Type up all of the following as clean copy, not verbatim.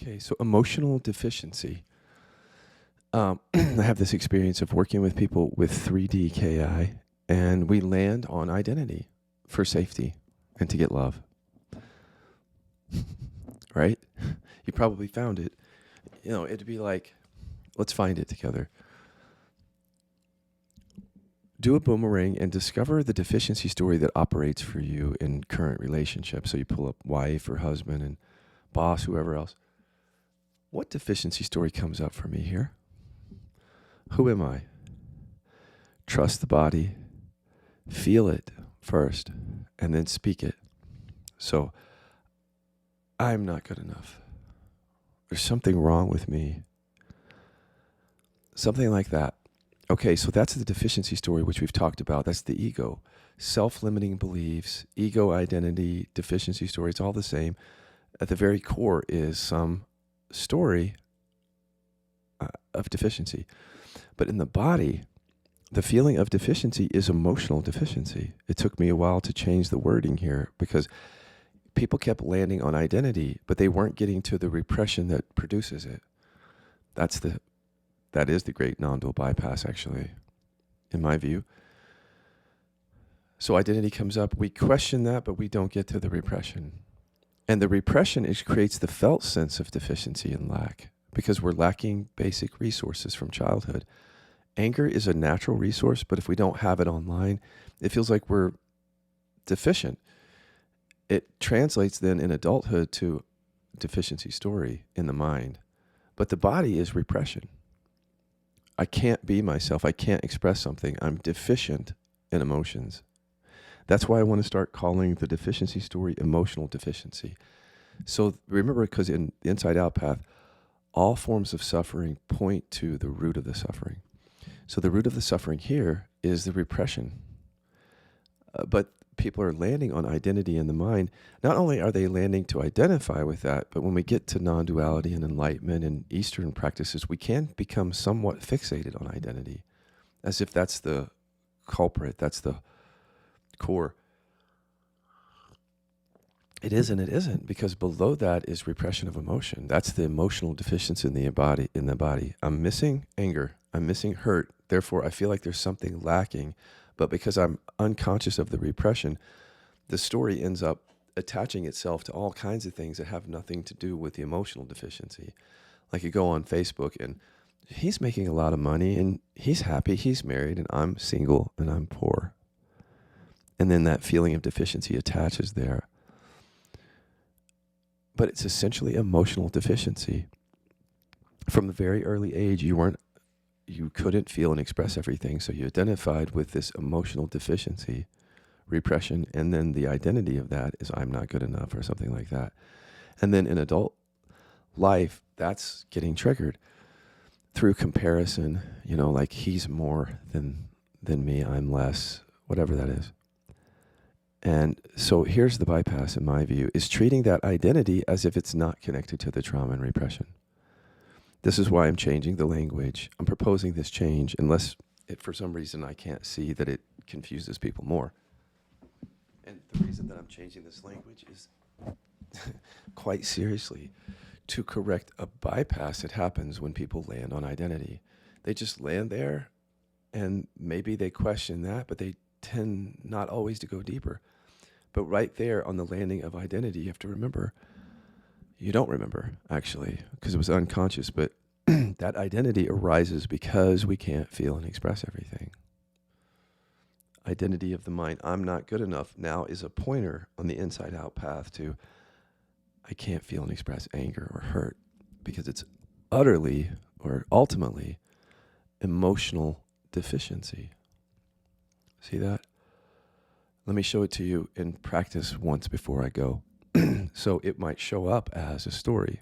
Okay, so emotional deficiency. I have this experience of working with people with 3D KI, and we land on identity for safety and to get love, right? You probably found it. It'd be like, let's find it together. Do a boomerang and discover the deficiency story that operates for you in current relationships. So you pull up wife or husband and boss, whoever else. What deficiency story comes up for me here? Who am I? Trust the body, feel it first, and then speak it. So, I'm not good enough. There's something wrong with me. Something like that. Okay, so that's the deficiency story, which we've talked about. That's the ego. Self-limiting beliefs, ego identity, deficiency story, it's all the same. At the very core is some story of deficiency. But in the body, the feeling of deficiency is emotional deficiency. It took me a while to change the wording here because people kept landing on identity, but they weren't getting to the repression that produces it. That is the great non-dual bypass, actually, in my view. So identity comes up. We question that, but we don't get to the repression. And the repression creates the felt sense of deficiency and lack because we're lacking basic resources from childhood. Anger is a natural resource, but if we don't have it online, it feels like we're deficient. It translates then in adulthood to deficiency story in the mind. But the body is repression. I can't be myself. I can't express something. I'm deficient in emotions. That's why I want to start calling the deficiency story emotional deficiency. So remember, because in the Inside Out path, all forms of suffering point to the root of the suffering. So the root of the suffering here is the repression. But people are landing on identity in the mind. Not only are they landing to identify with that, but when we get to non-duality and enlightenment and Eastern practices, we can become somewhat fixated on identity, as if that's the culprit, that's the core. It is and it isn't, because below that is repression of emotion. That's the emotional deficiency in the body. I'm missing anger. I'm missing hurt. Therefore, I feel like there's something lacking. But because I'm unconscious of the repression, the story ends up attaching itself to all kinds of things that have nothing to do with the emotional deficiency. Like you go on Facebook and he's making a lot of money and he's happy, he's married, and I'm single and I'm poor. And then that feeling of deficiency attaches there. But it's essentially emotional deficiency. From a very early age, you couldn't feel and express everything, so you identified with this emotional deficiency, repression, and then the identity of that is I'm not good enough or something like that. And then in adult life, that's getting triggered through comparison, like he's more than me, I'm less, whatever that is. And so here's the bypass, in my view, is treating that identity as if it's not connected to the trauma and repression. This is why I'm changing the language. I'm proposing this change, unless for some reason I can't see that it confuses people more. And the reason that I'm changing this language is quite seriously to correct a bypass that happens when people land on identity. They just land there, and maybe they question that, but they tend not always to go deeper. But right there on the landing of identity, you have to remember, you don't remember, actually, because it was unconscious, but that identity arises because we can't feel and express everything. Identity of the mind, I'm not good enough, now is a pointer on the inside out path to I can't feel and express anger or hurt because it's utterly or ultimately emotional deficiency. See that? Let me show it to you in practice once before I go. So it might show up as a story.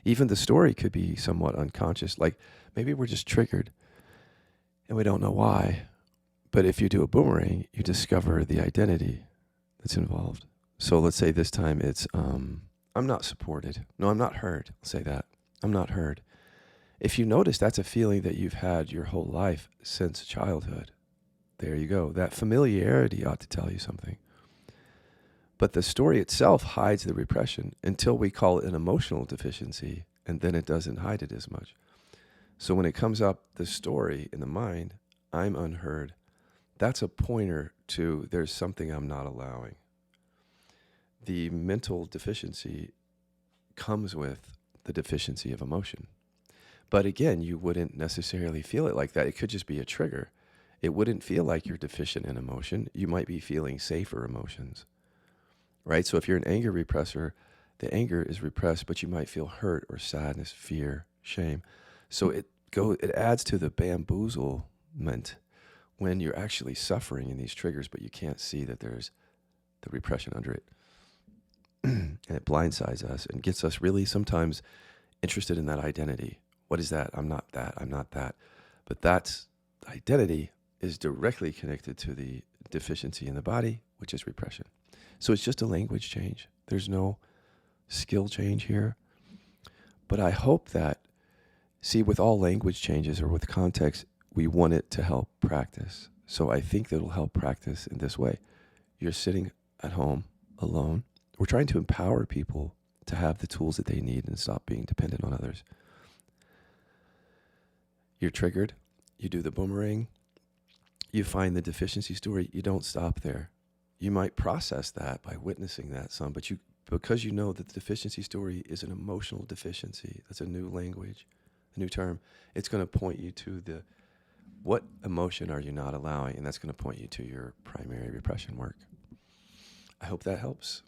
Even the story could be somewhat unconscious. Like maybe we're just triggered and we don't know why. But if you do a boomerang, you discover the identity that's involved. So let's say this time it's, I'm not supported. No, I'm not heard. I'll say that. I'm not heard. If you notice, that's a feeling that you've had your whole life since childhood. There you go. That familiarity ought to tell you something. But the story itself hides the repression until we call it an emotional deficiency, and then it doesn't hide it as much. So when it comes up, the story in the mind, I'm unheard, that's a pointer to there's something I'm not allowing. The mental deficiency comes with the deficiency of emotion. But again, you wouldn't necessarily feel it like that. It could just be a trigger. It wouldn't feel like you're deficient in emotion. You might be feeling safer emotions, right? So if you're an anger repressor, the anger is repressed, but you might feel hurt or sadness, fear, shame. So it adds to the bamboozlement when you're actually suffering in these triggers, but you can't see that there's the repression under it. And it blindsides us and gets us really sometimes interested in that identity. What is that? I'm not that. I'm not that. But that's identity is directly connected to the deficiency in the body, which is repression. So it's just a language change. There's no skill change here. But I hope that, see, with all language changes or with context, we want it to help practice. So I think that it'll help practice in this way. You're sitting at home alone. We're trying to empower people to have the tools that they need and stop being dependent on others. You're triggered. You do the boomerang. You find the deficiency story. You don't stop there. You might process that by witnessing that some, but because you know that the deficiency story is an emotional deficiency, that's a new language, a new term, it's going to point you to what emotion are you not allowing, and that's going to point you to your primary repression work. I hope that helps.